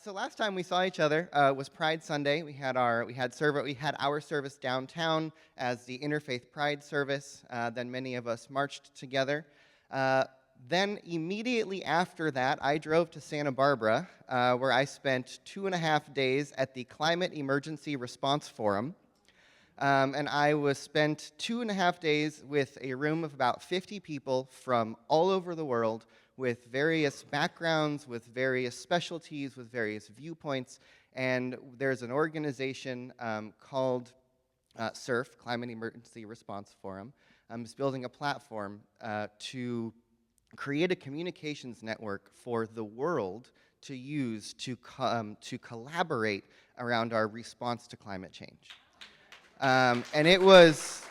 So last time we saw each other was Pride Sunday. We had our service downtown as the Interfaith Pride service. Then many of us marched together. Then immediately after that, I drove to Santa Barbara, where I spent 2.5 days at the Climate Emergency Response Forum. And I was spent 2.5 days with a room of about 50 people from all over the world with various backgrounds, with various specialties, with various viewpoints. And there's an organization called CERF, Climate Emergency Response Forum, is building a platform to create a communications network for the world to use to collaborate around our response to climate change. And it was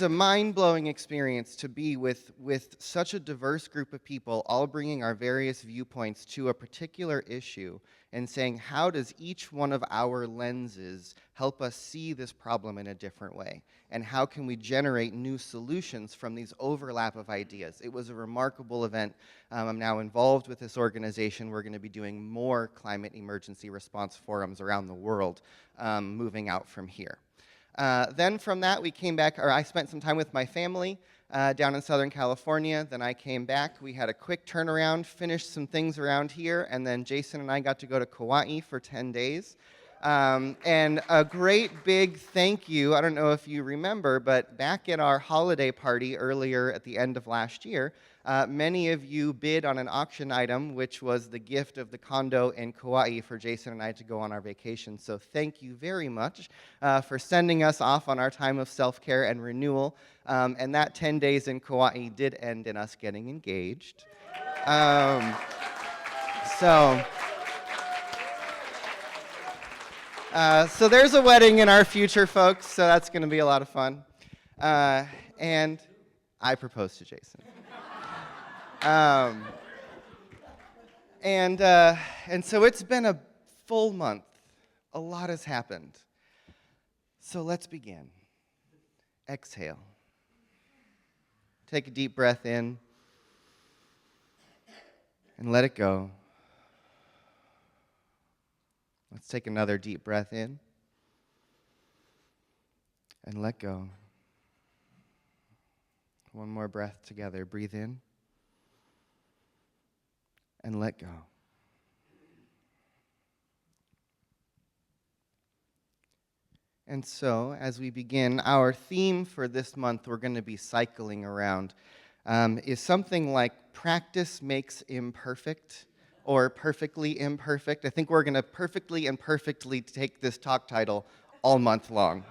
a mind-blowing experience to be with such a diverse group of people, all bringing our various viewpoints to a particular issue and saying, how does each one of our lenses help us see this problem in a different way? And how can we generate new solutions from these overlap of ideas? It was a remarkable event. I'm now involved with this organization. We're going to be doing more climate emergency response forums around the world moving out from here. Then from that, we came back, or I spent some time with my family down in Southern California. Then I came back. We had a quick turnaround, finished some things around here, and then Jason and I got to go to Kauai for 10 days. And a great big thank you, I don't know if you remember, but back at our holiday party earlier at the end of last year, many of you bid on an auction item, which was the gift of the condo in Kauai for Jason and I to go on our vacation. So thank you very much for sending us off on our time of self-care and renewal. And that 10 days in Kauai did end in us getting engaged. So there's a wedding in our future, folks, so that's going to be a lot of fun. And I proposed to Jason. And so it's been a full month. A lot has happened. So let's begin. Exhale. Take a deep breath in and let it go. Let's take another deep breath in and let go. One more breath together. Breathe in and let go. And so, as we begin, our theme for this month we're going to be cycling around is something like practice makes imperfect, or perfectly imperfect. I think we're going to perfectly imperfectly take this talk title all month long.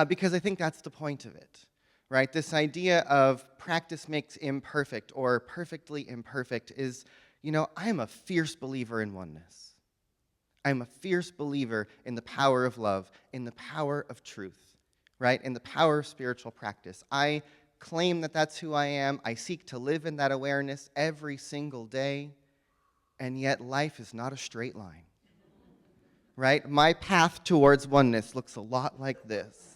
Because I think that's the point of it, right? This idea of practice makes imperfect or perfectly imperfect is, I'm a fierce believer in oneness. I'm a fierce believer in the power of love, in the power of truth, right? In the power of spiritual practice. I claim that that's who I am. I seek to live in that awareness every single day. And yet life is not a straight line, right? My path towards oneness looks a lot like this,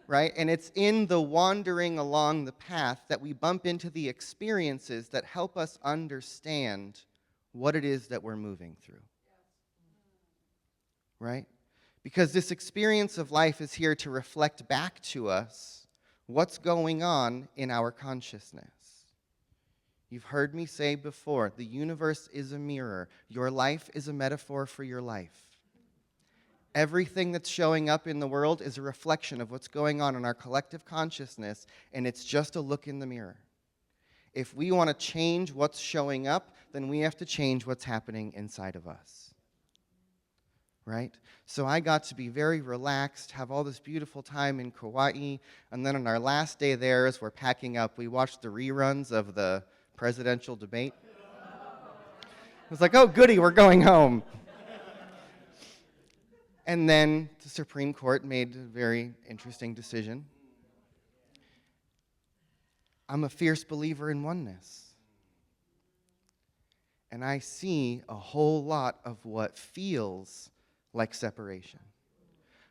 right? And it's in the wandering along the path that we bump into the experiences that help us understand what it is that we're moving through, right? Because this experience of life is here to reflect back to us what's going on in our consciousness. You've heard me say before, the universe is a mirror. Your life is a metaphor for your life. Everything that's showing up in the world is a reflection of what's going on in our collective consciousness, and it's just a look in the mirror. If we want to change what's showing up, then we have to change what's happening inside of us. Right? So I got to be very relaxed, have all this beautiful time in Kauai, and then on our last day there, as we're packing up, we watched the reruns of the presidential debate. It was like, oh, goody, we're going home. And then the Supreme Court made a very interesting decision. I'm a fierce believer in oneness. And I see a whole lot of what feels like separation,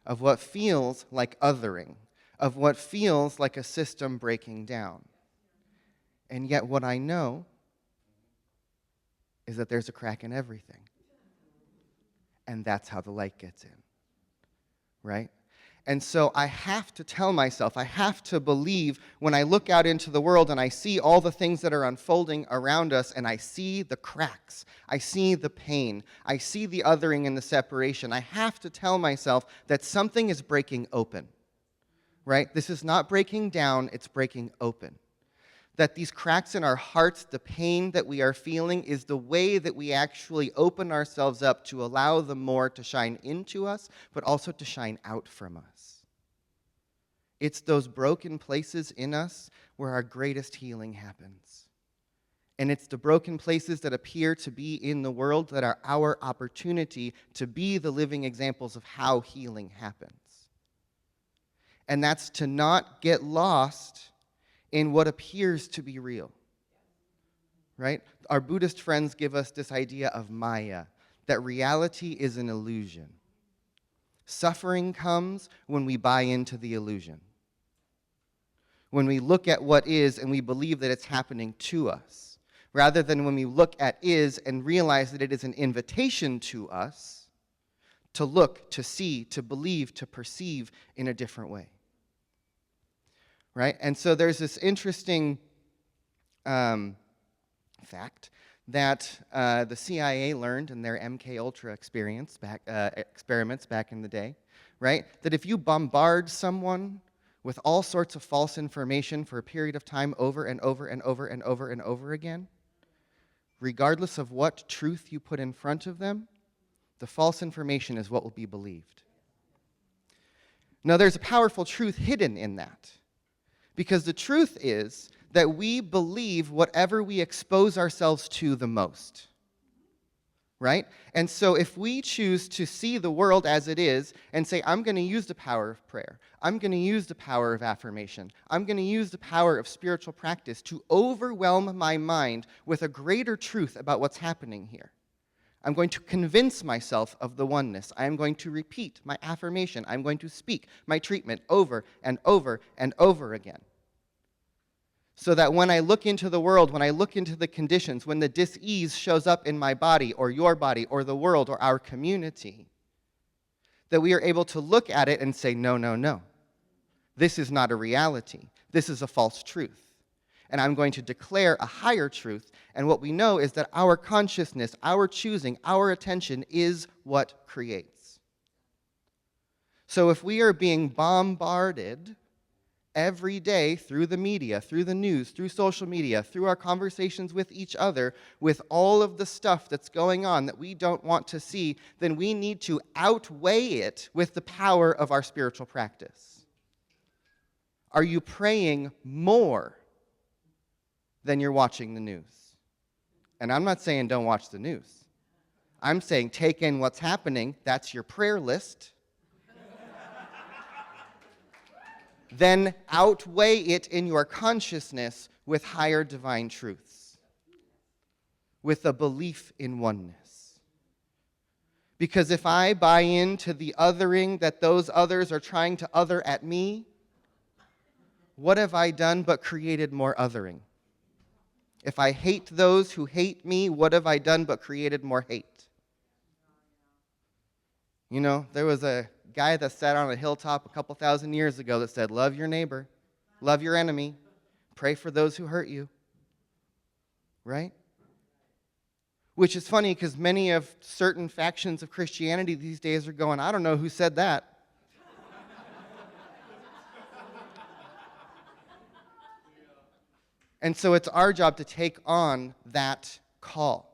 of what feels like othering, of what feels like a system breaking down. And yet what I know is that there's a crack in everything. And that's how the light gets in, right? And so I have to tell myself, I have to believe when I look out into the world and I see all the things that are unfolding around us and I see the cracks, I see the pain, I see the othering and the separation, I have to tell myself that something is breaking open, right? This is not breaking down, it's breaking open. That these cracks in our hearts, the pain that we are feeling, is the way that we actually open ourselves up to allow the more to shine into us, but also to shine out from us. It's those broken places in us where our greatest healing happens. And it's the broken places that appear to be in the world that are our opportunity to be the living examples of how healing happens. And that's to not get lost in what appears to be real, right? Our Buddhist friends give us this idea of Maya, that reality is an illusion. Suffering comes when we buy into the illusion. When we look at what is and we believe that it's happening to us, rather than when we look at is and realize that it is an invitation to us to look, to see, to believe, to perceive in a different way. Right? And so there's this interesting fact that the CIA learned in their MK Ultra experiments back in the day, right? That if you bombard someone with all sorts of false information for a period of time over and over and over and over and over again, regardless of what truth you put in front of them, the false information is what will be believed. Now, there's a powerful truth hidden in that. Because the truth is that we believe whatever we expose ourselves to the most, right? And so if we choose to see the world as it is and say, I'm going to use the power of prayer, I'm going to use the power of affirmation, I'm going to use the power of spiritual practice to overwhelm my mind with a greater truth about what's happening here. I'm going to convince myself of the oneness. I am going to repeat my affirmation. I'm going to speak my treatment over and over and over again. So that when I look into the world, when I look into the conditions, when the dis-ease shows up in my body or your body or the world or our community, that we are able to look at it and say, no, no, no. This is not a reality. This is a false truth. And I'm going to declare a higher truth. And what we know is that our consciousness, our choosing, our attention is what creates. So if we are being bombarded every day through the media, through the news, through social media, through our conversations with each other, with all of the stuff that's going on that we don't want to see, then we need to outweigh it with the power of our spiritual practice. Are you praying more than you're watching the news? And I'm not saying don't watch the news. I'm saying take in what's happening. That's your prayer list. Then outweigh it in your consciousness with higher divine truths, with a belief in oneness. Because if I buy into the othering that those others are trying to other at me, what have I done but created more othering? If I hate those who hate me, what have I done but created more hate? You know, there was a guy that sat on a hilltop a couple thousand years ago that said, love your neighbor, love your enemy, pray for those who hurt you. Right? Which is funny because many of certain factions of Christianity these days are going, I don't know who said that. And so it's our job to take on that call.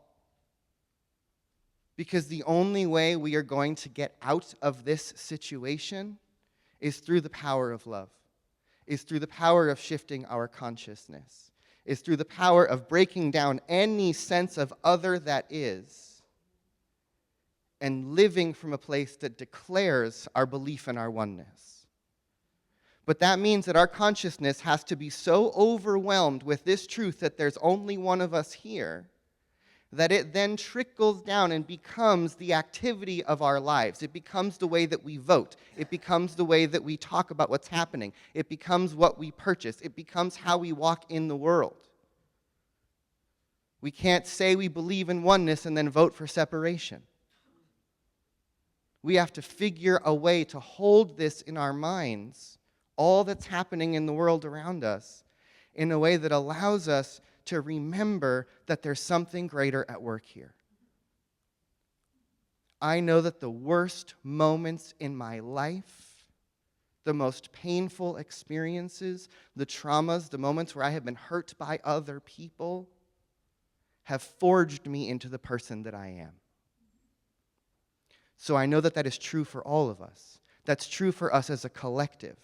Because the only way we are going to get out of this situation is through the power of love, is through the power of shifting our consciousness, is through the power of breaking down any sense of other that is, and living from a place that declares our belief in our oneness. But that means that our consciousness has to be so overwhelmed with this truth that there's only one of us here, that it then trickles down and becomes the activity of our lives. It becomes the way that we vote. It becomes the way that we talk about what's happening. It becomes what we purchase. It becomes how we walk in the world. We can't say we believe in oneness and then vote for separation. We have to figure a way to hold this in our minds, all that's happening in the world around us, in a way that allows us to remember that there's something greater at work here. I know that the worst moments in my life, the most painful experiences, the traumas, the moments where I have been hurt by other people, have forged me into the person that I am. So I know that that is true for all of us. That's true for us as a collective.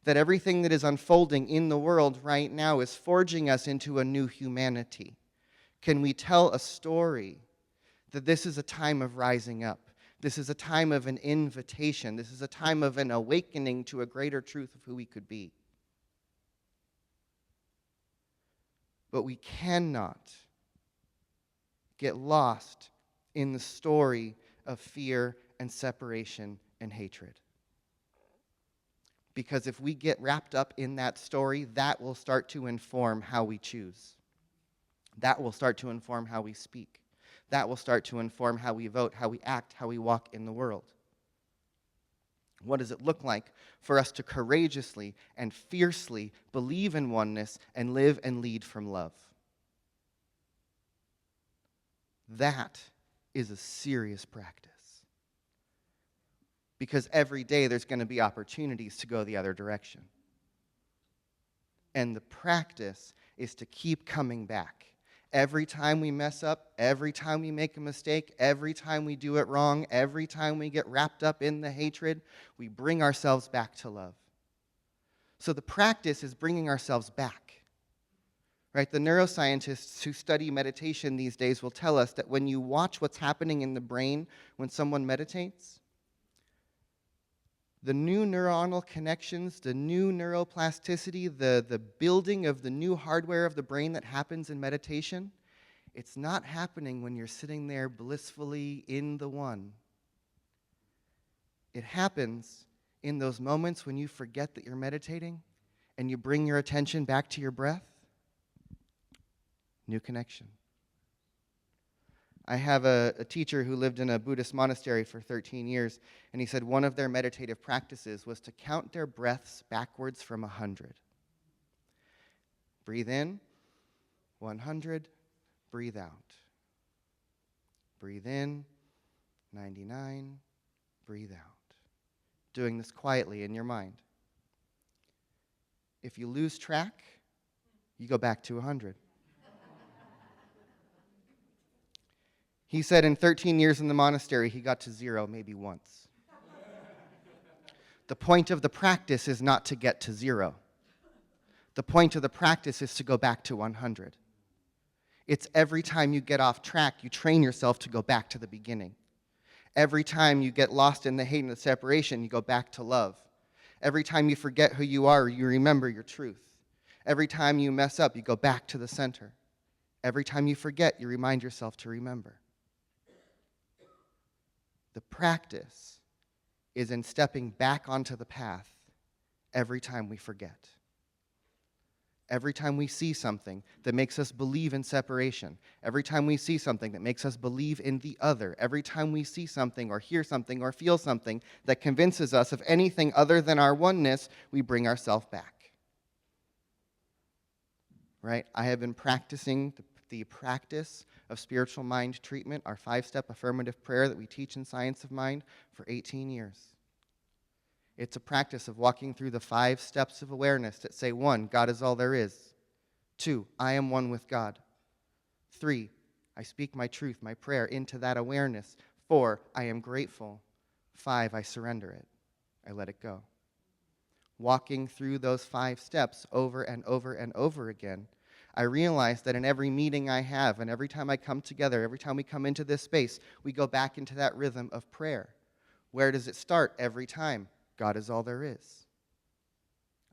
That everything that is unfolding in the world right now is forging us into a new humanity. Can we tell a story that this is a time of rising up? This is a time of an invitation. This is a time of an awakening to a greater truth of who we could be. But we cannot get lost in the story of fear and separation and hatred. Because if we get wrapped up in that story, that will start to inform how we choose. That will start to inform how we speak. That will start to inform how we vote, how we act, how we walk in the world. What does it look like for us to courageously and fiercely believe in oneness and live and lead from love? That is a serious practice. Because every day there's going to be opportunities to go the other direction. And the practice is to keep coming back. Every time we mess up, every time we make a mistake, every time we do it wrong, every time we get wrapped up in the hatred, we bring ourselves back to love. So the practice is bringing ourselves back. Right? The neuroscientists who study meditation these days will tell us that when you watch what's happening in the brain when someone meditates, the new neuronal connections, the new neuroplasticity, the building of the new hardware of the brain that happens in meditation, it's not happening when you're sitting there blissfully in the one. It happens in those moments when you forget that you're meditating and you bring your attention back to your breath. New connection. I have a teacher who lived in a Buddhist monastery for 13 years, and he said one of their meditative practices was to count their breaths backwards from 100. Breathe in, 100, breathe out. Breathe in, 99, breathe out. Doing this quietly in your mind. If you lose track, you go back to 100. He said in 13 years in the monastery, he got to 0 maybe once. The point of the practice is not to get to 0. The point of the practice is to go back to 100. It's every time you get off track, you train yourself to go back to the beginning. Every time you get lost in the hate and the separation, you go back to love. Every time you forget who you are, you remember your truth. Every time you mess up, you go back to the center. Every time you forget, you remind yourself to remember. The practice is in stepping back onto the path every time we forget. Every time we see something that makes us believe in separation, every time we see something that makes us believe in the other, every time we see something or hear something or feel something that convinces us of anything other than our oneness, we bring ourselves back. Right? I have been practicing the practice of spiritual mind treatment, our 5-step affirmative prayer that we teach in Science of Mind, for 18 years. It's a practice of walking through the 5 steps of awareness that say, 1, God is all there is. 2, I am one with God. 3, I speak my truth, my prayer, into that awareness. 4, I am grateful. 5, I surrender it. I let it go. Walking through those 5 steps over and over and over again, I realize that in every meeting I have and every time I come together, every time we come into this space, we go back into that rhythm of prayer. Where does it start every time? God is all there is.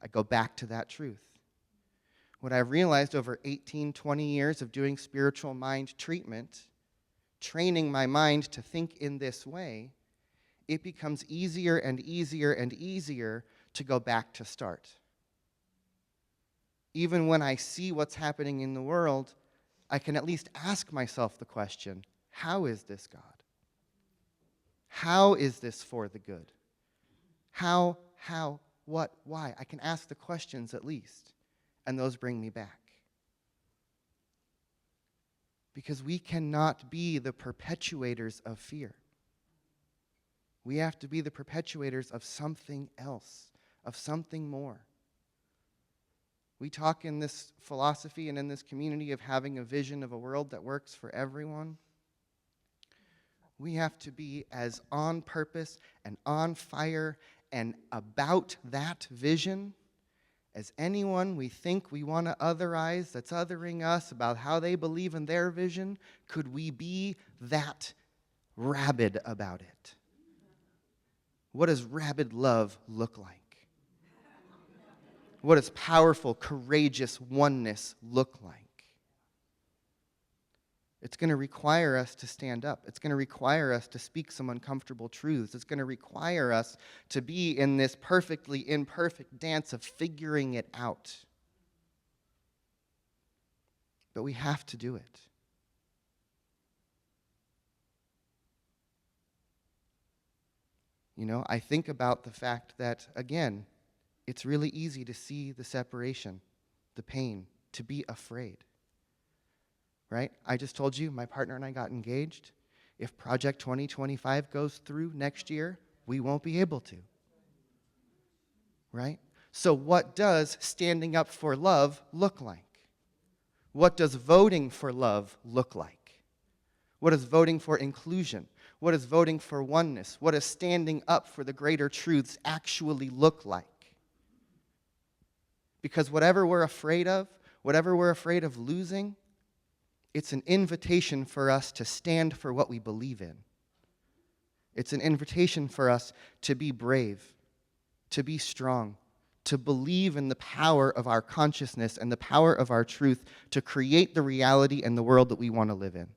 I go back to that truth. What I've realized over 18, 20 years of doing spiritual mind treatment, training my mind to think in this way, it becomes easier and easier and easier to go back to start. Even when I see what's happening in the world, I can at least ask myself the question, how is this God? How is this for the good? How, what, why? I can ask the questions at least, and those bring me back. Because we cannot be the perpetuators of fear. We have to be the perpetuators of something else, of something more. We talk in this philosophy and in this community of having a vision of a world that works for everyone. We have to be as on purpose and on fire and about that vision as anyone we think we want to otherize that's othering us about how they believe in their vision. Could we be that rabid about it? What does rabid love look like? What does powerful, courageous oneness look like? It's going to require us to stand up. It's going to require us to speak some uncomfortable truths. It's going to require us to be in this perfectly imperfect dance of figuring it out. But we have to do it. You know, I think about the fact that, again, it's really easy to see the separation, the pain, to be afraid. Right? I just told you my partner and I got engaged. If Project 2025 goes through next year, we won't be able to. Right? So what does standing up for love look like? What does voting for love look like? What is voting for inclusion? What is voting for oneness? What does standing up for the greater truths actually look like? Because whatever we're afraid of losing, it's an invitation for us to stand for what we believe in. It's an invitation for us to be brave, to be strong, to believe in the power of our consciousness and the power of our truth to create the reality and the world that we want to live in.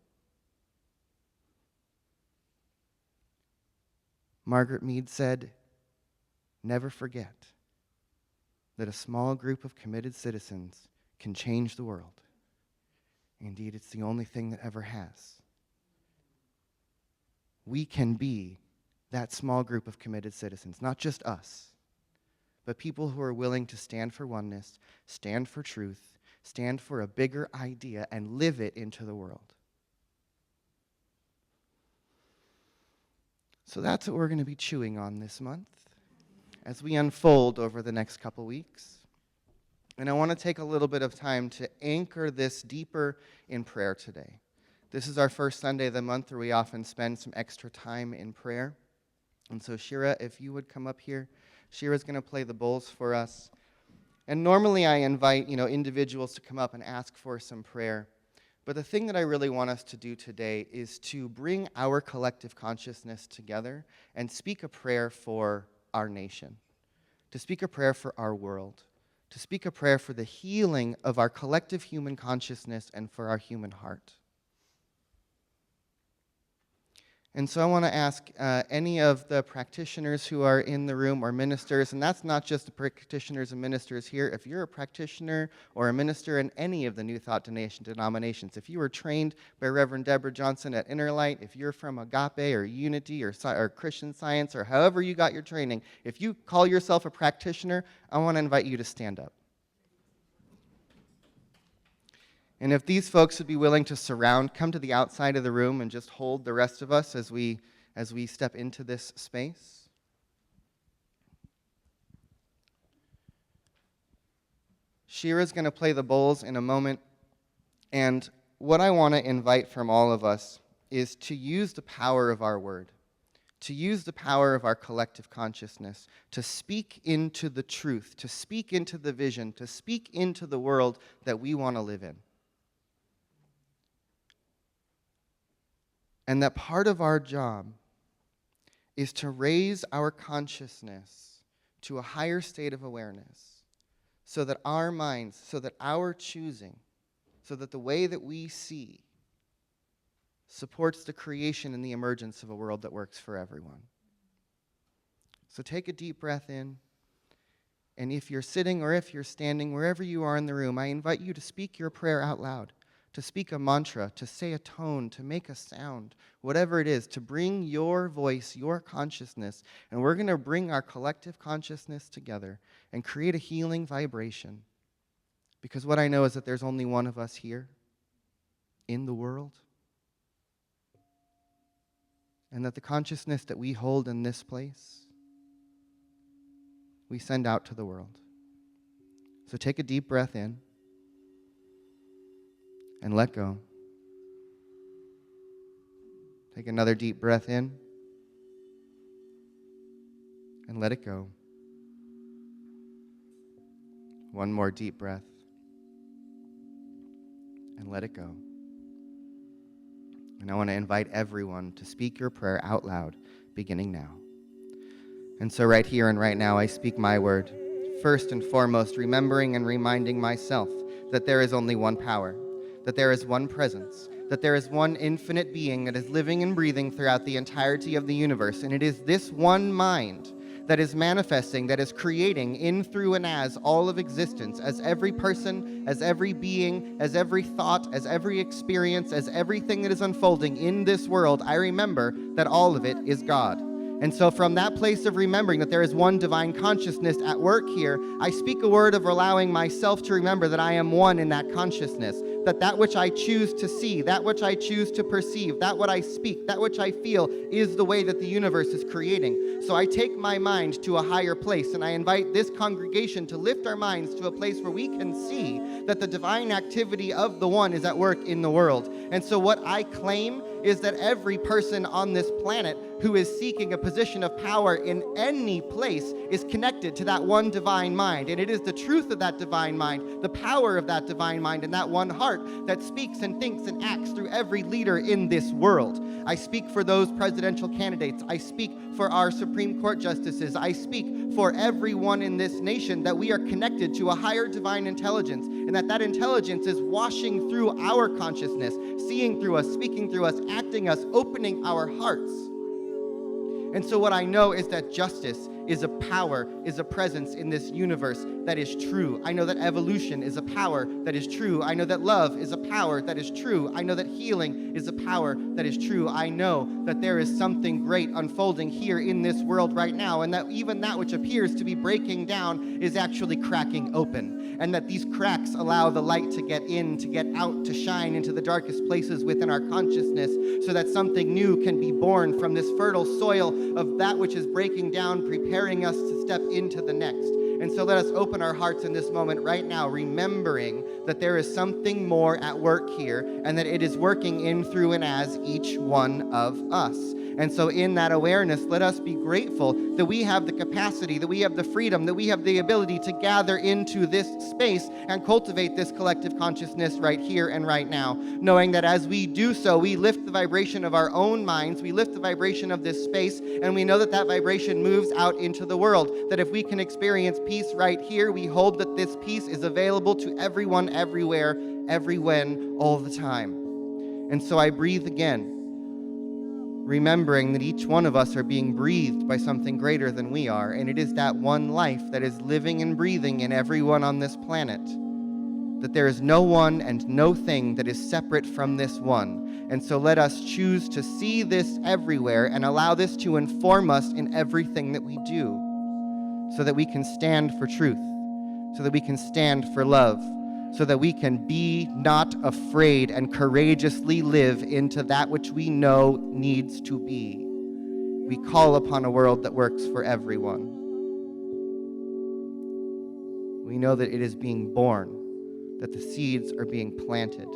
Margaret Mead said, "Never forget that a small group of committed citizens can change the world. Indeed, it's the only thing that ever has." We can be that small group of committed citizens, not just us, but people who are willing to stand for oneness, stand for truth, stand for a bigger idea, and live it into the world. So that's what we're going to be chewing on this month as we unfold over the next couple weeks. And I want to take a little bit of time to anchor this deeper in prayer today. This is our first Sunday of the month where we often spend some extra time in prayer. And so Shira, if you would come up here. Shira's going to play the bowls for us. And normally I invite, individuals to come up and ask for some prayer. But the thing that I really want us to do today is to bring our collective consciousness together and speak a prayer for our nation, to speak a prayer for our world, to speak a prayer for the healing of our collective human consciousness and for our human heart. And so I want to ask any of the practitioners who are in the room or ministers, and that's not just the practitioners and ministers here. If you're a practitioner or a minister in any of the New Thought denominations, if you were trained by Reverend Deborah Johnson at Inner Light, if you're from Agape or Unity or Christian Science or however you got your training, if you call yourself a practitioner, I want to invite you to stand up. And if these folks would be willing to come to the outside of the room and just hold the rest of us as we step into this space. Shira's going to play the bowls in a moment. And what I want to invite from all of us is to use the power of our word, to use the power of our collective consciousness, to speak into the truth, to speak into the vision, to speak into the world that we want to live in. And that part of our job is to raise our consciousness to a higher state of awareness so that our minds, so that our choosing, so that the way that we see supports the creation and the emergence of a world that works for everyone. So take a deep breath in. And if you're sitting or if you're standing, wherever you are in the room, I invite you to speak your prayer out loud. to speak a mantra, to say a tone, to make a sound, whatever it is, to bring your voice, your consciousness, and we're going to bring our collective consciousness together and create a healing vibration. Because what I know is that there's only one of us here in the world, and that the consciousness that we hold in this place, we send out to the world. So take a deep breath in and let go. Take another deep breath in and let it go. One more deep breath and let it go. And I want to invite everyone to speak your prayer out loud, beginning now. And so right here and right now, I speak my word. First and foremost, remembering and reminding myself that there is only one power, that there is one presence, that there is one infinite being that is living and breathing throughout the entirety of the universe. And it is this one mind that is manifesting, that is creating in, through, and as all of existence, as every person, as every being, as every thought, as every experience, as everything that is unfolding in this world. I remember that all of it is God. And so from that place of remembering that there is one divine consciousness at work here, I speak a word of allowing myself to remember that I am one in that consciousness, that which I choose to see, that which I choose to perceive, that what I speak, that which I feel is the way that the universe is creating. So I take my mind to a higher place, and I invite this congregation to lift our minds to a place where we can see that the divine activity of the one is at work in the world. And so what I claim is that every person on this planet who is seeking a position of power in any place is connected to that one divine mind. And it is the truth of that divine mind, the power of that divine mind, and that one heart that speaks and thinks and acts through every leader in this world. I speak for those presidential candidates. I speak for our Supreme Court justices. I speak for everyone in this nation, that we are connected to a higher divine intelligence, and that intelligence is washing through our consciousness, seeing through us, speaking through us, acting us, opening our hearts. And so what I know is that justice is a power, is a presence in this universe that is true. I know that evolution is a power that is true. I know that love is a power that is true. I know that healing is a power that is true. I know that there is something great unfolding here in this world right now, and that even that which appears to be breaking down is actually cracking open, and that these cracks allow the light to get in, to get out, to shine into the darkest places within our consciousness, so that something new can be born from this fertile soil of that which is breaking down, preparing us to step into the next. And so let us open our hearts in this moment right now, remembering that there is something more at work here, and that it is working in, through, and as each one of us. And so in that awareness, let us be grateful that we have the capacity, that we have the freedom, that we have the ability to gather into this space and cultivate this collective consciousness right here and right now, knowing that as we do so, we lift the vibration of our own minds, we lift the vibration of this space, and we know that that vibration moves out into the world, that if we can experience peace right here, we hold that this peace is available to everyone, everywhere, every when, all the time. And so I breathe again, remembering that each one of us are being breathed by something greater than we are, and it is that one life that is living and breathing in everyone on this planet, that there is no one and no thing that is separate from this one. And so let us choose to see this everywhere and allow this to inform us in everything that we do, so that we can stand for truth, so that we can stand for love, so that we can be not afraid and courageously live into that which we know needs to be. We call upon a world that works for everyone. We know that it is being born, that the seeds are being planted,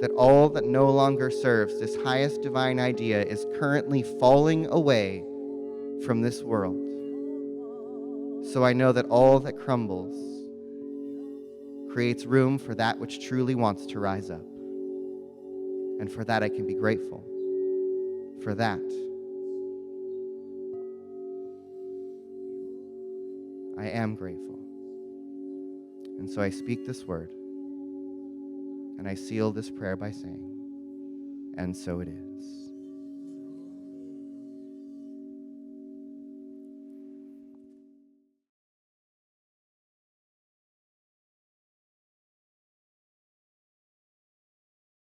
that all that no longer serves this highest divine idea is currently falling away from this world. So I know that all that crumbles creates room for that which truly wants to rise up. And for that I can be grateful. For that, I am grateful. And so I speak this word, and I seal this prayer by saying, and so it is.